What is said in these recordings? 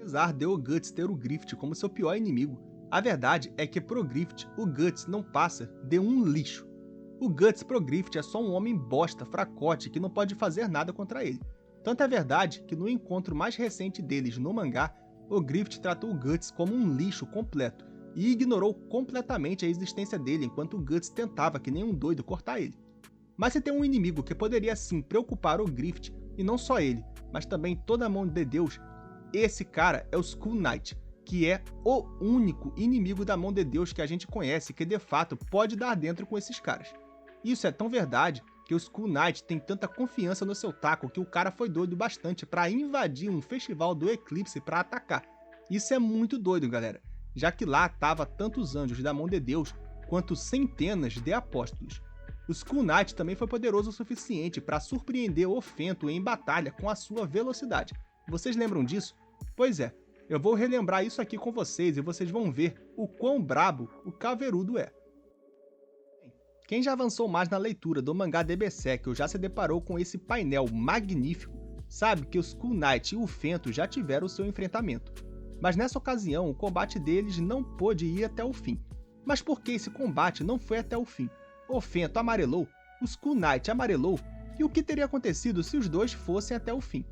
Apesar de o Guts ter o Grift como seu pior inimigo, a verdade é que pro Grift, o Guts não passa de um lixo. O Guts pro Grift é só um homem bosta, fracote, que não pode fazer nada contra ele. Tanto é verdade que no encontro mais recente deles no mangá, o Grift tratou o Guts como um lixo completo e ignorou completamente a existência dele enquanto o Guts tentava que nem um doido cortar ele. Mas se tem um inimigo que poderia sim preocupar o Grift, e não só ele, mas também toda a mão de Deus, esse cara é o Skull Knight, que é o único inimigo da mão de Deus que a gente conhece que de fato pode dar dentro com esses caras. Isso é tão verdade que o Skull Knight tem tanta confiança no seu taco que o cara foi doido bastante para invadir um festival do Eclipse para atacar. Isso é muito doido, galera, já que lá tava tanto os anjos da mão de Deus quanto centenas de apóstolos. O Skull Knight também foi poderoso o suficiente para surpreender o Fento em batalha com a sua velocidade. Vocês lembram disso? Pois é, eu vou relembrar isso aqui com vocês e vocês vão ver o quão brabo o Caveirudo é. Quem já avançou mais na leitura do mangá de Berserk ou já se deparou com esse painel magnífico, sabe que o Skull Knight e o Fento já tiveram o seu enfrentamento. Mas nessa ocasião, o combate deles não pôde ir até o fim. Mas por que esse combate não foi até o fim? O Fento amarelou, o Skull Knight amarelou, e o que teria acontecido se os dois fossem até o fim?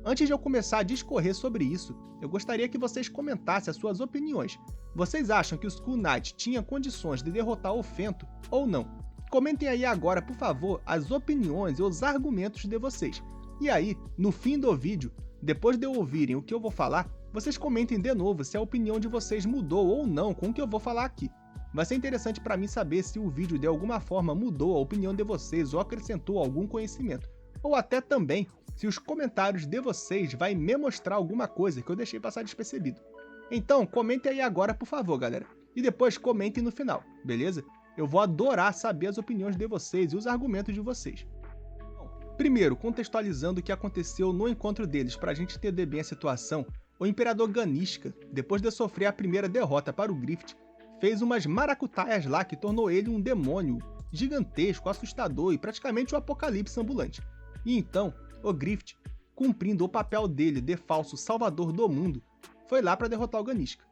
Antes de eu começar a discorrer sobre isso, eu gostaria que vocês comentassem as suas opiniões. Vocês acham que o Skull Knight tinha condições de derrotar o Fento ou não? Comentem aí agora, por favor, as opiniões e os argumentos de vocês. E aí, no fim do vídeo, depois de ouvirem o que eu vou falar, vocês comentem de novo se a opinião de vocês mudou ou não com o que eu vou falar aqui. Vai ser interessante para mim saber se o vídeo de alguma forma mudou a opinião de vocês ou acrescentou algum conhecimento. Ou até também se os comentários de vocês vai me mostrar alguma coisa que eu deixei passar despercebido. Então, comentem aí agora, por favor, galera. E depois comentem no final, beleza? Eu vou adorar saber as opiniões de vocês e os argumentos de vocês. Bom, primeiro, contextualizando o que aconteceu no encontro deles para a gente entender bem a situação, o Imperador Ganishka, depois de sofrer a primeira derrota para o Grift, fez umas maracutaias lá que tornou ele um demônio gigantesco, assustador e praticamente um apocalipse ambulante. E então, o Grift, cumprindo o papel dele de falso salvador do mundo, foi lá para derrotar o Ganishka.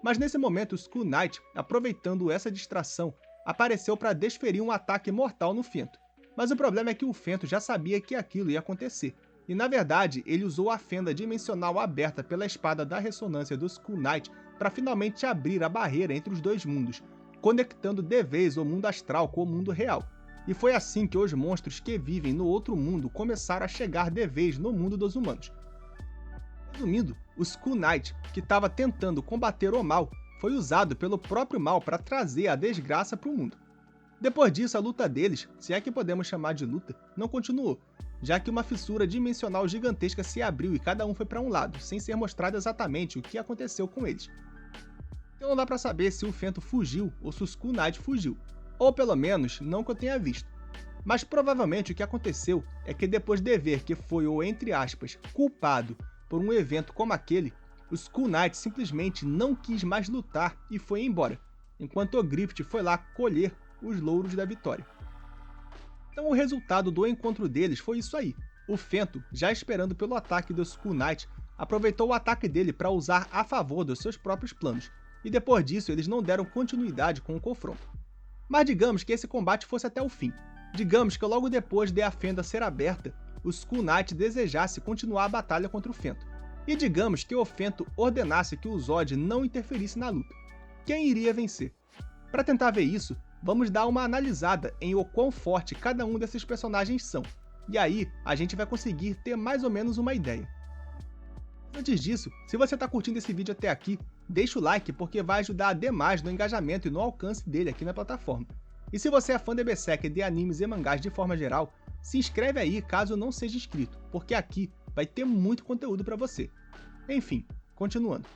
Mas nesse momento, o Skull Knight, aproveitando essa distração, apareceu para desferir um ataque mortal no Fento. Mas o problema é que o Fento já sabia que aquilo ia acontecer, e na verdade ele usou a fenda dimensional aberta pela espada da ressonância do Skull Knight para finalmente abrir a barreira entre os dois mundos, conectando de vez o mundo astral com o mundo real. E foi assim que os monstros que vivem no outro mundo começaram a chegar de vez no mundo dos humanos. Resumindo, o Skull Knight, que estava tentando combater o mal, foi usado pelo próprio mal para trazer a desgraça para o mundo. Depois disso, a luta deles, se é que podemos chamar de luta, não continuou, já que uma fissura dimensional gigantesca se abriu e cada um foi para um lado, sem ser mostrado exatamente o que aconteceu com eles. Então não dá para saber se o Fento fugiu ou se o Skull Knight fugiu. Ou pelo menos, não que eu tenha visto. Mas provavelmente o que aconteceu é que depois de ver que foi o, entre aspas, culpado por um evento como aquele, o Skull Knight simplesmente não quis mais lutar e foi embora, enquanto o Grift foi lá colher os louros da vitória. Então o resultado do encontro deles foi isso aí. O Fento, já esperando pelo ataque do Skull Knight, aproveitou o ataque dele para usar a favor dos seus próprios planos, e depois disso eles não deram continuidade com o confronto. Mas digamos que esse combate fosse até o fim. Digamos que logo depois de a fenda ser aberta, o Skull Knight desejasse continuar a batalha contra o Fento. E digamos que o Fento ordenasse que o Zod não interferisse na luta. Quem iria vencer? Para tentar ver isso, vamos dar uma analisada em o quão forte cada um desses personagens são. E aí, a gente vai conseguir ter mais ou menos uma ideia. Antes disso, se você está curtindo esse vídeo até aqui, deixa o like porque vai ajudar demais no engajamento e no alcance dele aqui na plataforma. E se você é fã de Berserk e de animes e mangás de forma geral, se inscreve aí caso não seja inscrito, porque aqui vai ter muito conteúdo para você. Enfim, continuando.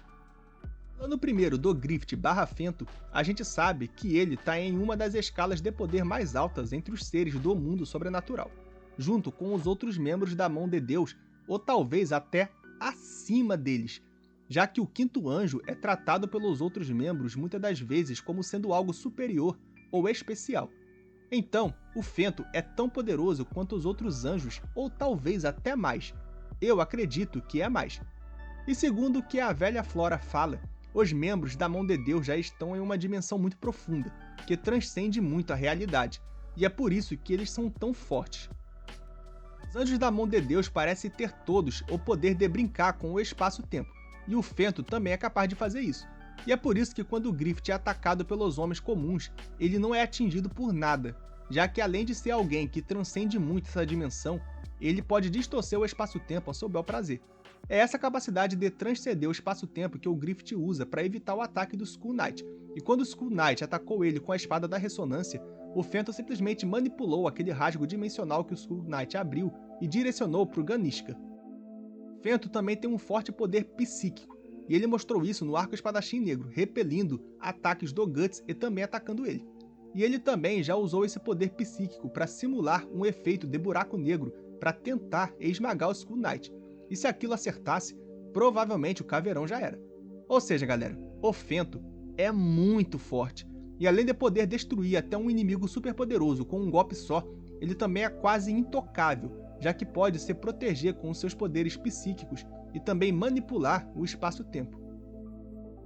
Falando primeiro do Grift / Fento, a gente sabe que ele está em uma das escalas de poder mais altas entre os seres do mundo sobrenatural, junto com os outros membros da mão de Deus, ou talvez até acima deles, já que o quinto anjo é tratado pelos outros membros muitas das vezes como sendo algo superior ou especial. Então, o Fento é tão poderoso quanto os outros anjos, ou talvez até mais. Eu acredito que é mais. E segundo o que a velha Flora fala, os membros da Mão de Deus já estão em uma dimensão muito profunda, que transcende muito a realidade, e é por isso que eles são tão fortes. Os anjos da Mão de Deus parecem ter todos o poder de brincar com o espaço-tempo, e o Fento também é capaz de fazer isso. E é por isso que quando o Griffith é atacado pelos homens comuns, ele não é atingido por nada, já que além de ser alguém que transcende muito essa dimensão, ele pode distorcer o espaço-tempo ao seu bel prazer. É essa capacidade de transcender o espaço-tempo que o Griffith usa para evitar o ataque do Skull Knight, e quando o Skull Knight atacou ele com a espada da ressonância, o Fento simplesmente manipulou aquele rasgo dimensional que o Skull Knight abriu e direcionou para o Ganishka. Fento também tem um forte poder psíquico, e ele mostrou isso no Arco Espadachim Negro, repelindo ataques do Guts e também atacando ele. E ele também já usou esse poder psíquico para simular um efeito de buraco negro para tentar esmagar o Skull Knight. E se aquilo acertasse, provavelmente o Caveirão já era. Ou seja, galera, o Fento é muito forte. E além de poder destruir até um inimigo super poderoso com um golpe só, ele também é quase intocável, já que pode se proteger com os seus poderes psíquicos e também manipular o espaço-tempo.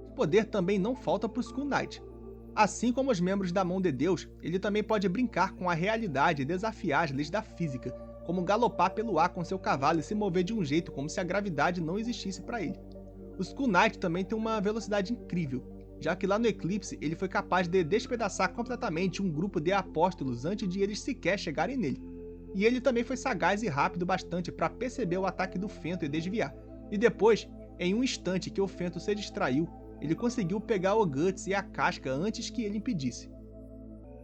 O poder também não falta para o Skull Knight. Assim como os membros da Mão de Deus, ele também pode brincar com a realidade e desafiar as leis da física, como galopar pelo ar com seu cavalo e se mover de um jeito como se a gravidade não existisse para ele. O Skull Knight também tem uma velocidade incrível, já que lá no Eclipse ele foi capaz de despedaçar completamente um grupo de apóstolos antes de eles sequer chegarem nele. E ele também foi sagaz e rápido bastante para perceber o ataque do Fento e desviar. E depois, em um instante que o Fento se distraiu, ele conseguiu pegar o Guts e a casca antes que ele impedisse.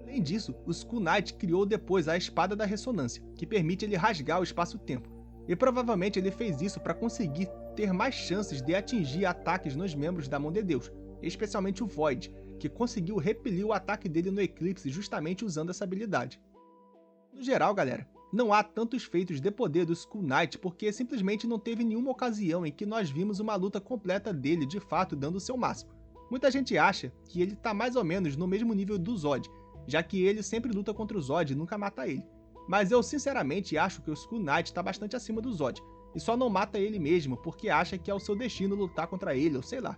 Além disso, o Skull Knight criou depois a Espada da Ressonância, que permite ele rasgar o espaço-tempo. E provavelmente ele fez isso para conseguir ter mais chances de atingir ataques nos membros da Mão de Deus, especialmente o Void, que conseguiu repelir o ataque dele no Eclipse justamente usando essa habilidade. No geral, galera, não há tantos feitos de poder do Skull Knight porque simplesmente não teve nenhuma ocasião em que nós vimos uma luta completa dele de fato dando o seu máximo. Muita gente acha que ele está mais ou menos no mesmo nível do Zod, já que ele sempre luta contra o Zod e nunca mata ele. Mas eu sinceramente acho que o Skull Knight está bastante acima do Zod, e só não mata ele mesmo porque acha que é o seu destino lutar contra ele, ou sei lá.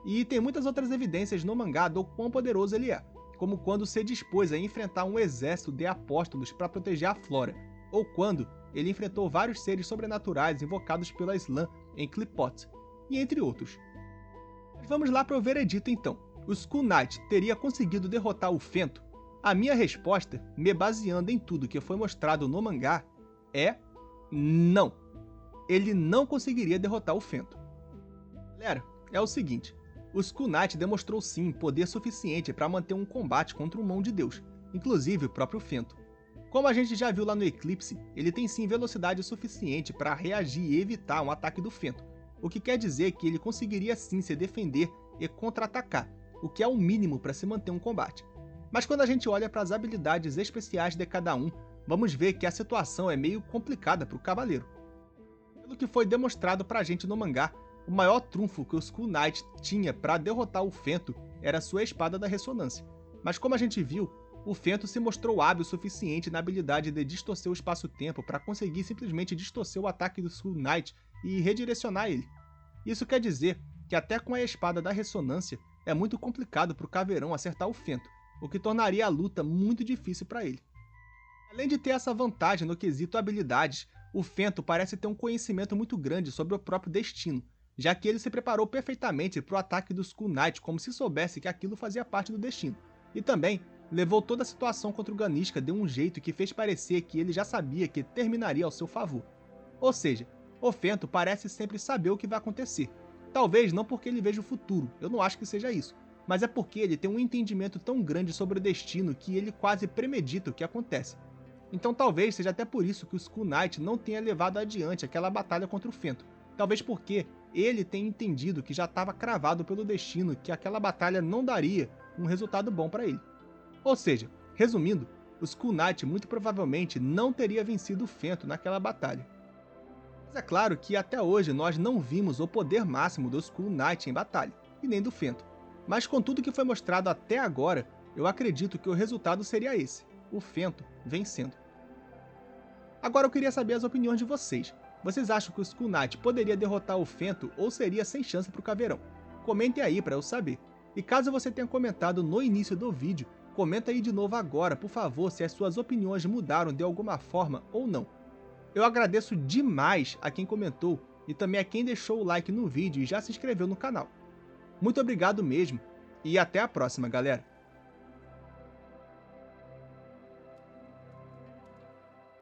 E tem muitas outras evidências no mangá do quão poderoso ele é, como quando se dispôs a enfrentar um exército de apóstolos para proteger a Flora, ou quando ele enfrentou vários seres sobrenaturais invocados pela Slan em Qliphoth, e entre outros. Mas vamos lá para o veredito então. O Skull Knight teria conseguido derrotar o Fento? A minha resposta, me baseando em tudo que foi mostrado no mangá, é não. Ele não conseguiria derrotar o Fento. Galera, é o seguinte, o Skull Knight demonstrou sim poder suficiente para manter um combate contra o Mão de Deus, inclusive o próprio Fento. Como a gente já viu lá no Eclipse, ele tem sim velocidade suficiente para reagir e evitar um ataque do Fento, o que quer dizer que ele conseguiria sim se defender e contra-atacar, o que é o mínimo para se manter um combate. Mas quando a gente olha para as habilidades especiais de cada um, vamos ver que a situação é meio complicada para o cavaleiro. Pelo que foi demonstrado para a gente no mangá, o maior trunfo que o Skull Knight tinha para derrotar o Fento era sua Espada da Ressonância. Mas como a gente viu, o Fento se mostrou hábil o suficiente na habilidade de distorcer o espaço-tempo para conseguir simplesmente distorcer o ataque do Skull Knight e redirecionar ele. Isso quer dizer que até com a Espada da Ressonância é muito complicado para o Caveirão acertar o Fento, o que tornaria a luta muito difícil para ele. Além de ter essa vantagem no quesito habilidades, o Fento parece ter um conhecimento muito grande sobre o próprio destino, já que ele se preparou perfeitamente para o ataque do Skull Knight como se soubesse que aquilo fazia parte do destino, e também levou toda a situação contra o Ganishka de um jeito que fez parecer que ele já sabia que terminaria ao seu favor. Ou seja, o Fento parece sempre saber o que vai acontecer. Talvez não porque ele veja o futuro, eu não acho que seja isso, mas é porque ele tem um entendimento tão grande sobre o destino que ele quase premedita o que acontece. Então talvez seja até por isso que o Skull Knight não tenha levado adiante aquela batalha contra o Fento. Talvez porque ele tenha entendido que já estava cravado pelo destino que aquela batalha não daria um resultado bom para ele. Ou seja, resumindo, o Skull Knight muito provavelmente não teria vencido o Fento naquela batalha. Mas é claro que até hoje nós não vimos o poder máximo do Skull Knight em batalha, e nem do Fento. Mas com tudo que foi mostrado até agora, eu acredito que o resultado seria esse, o Fento vencendo. Agora eu queria saber as opiniões de vocês. Vocês acham que o Skull Knight poderia derrotar o Fento ou seria sem chance pro Caveirão? Comentem aí para eu saber. E caso você tenha comentado no início do vídeo, comenta aí de novo agora, por favor, se as suas opiniões mudaram de alguma forma ou não. Eu agradeço demais a quem comentou e também a quem deixou o like no vídeo e já se inscreveu no canal. Muito obrigado mesmo e até a próxima, galera!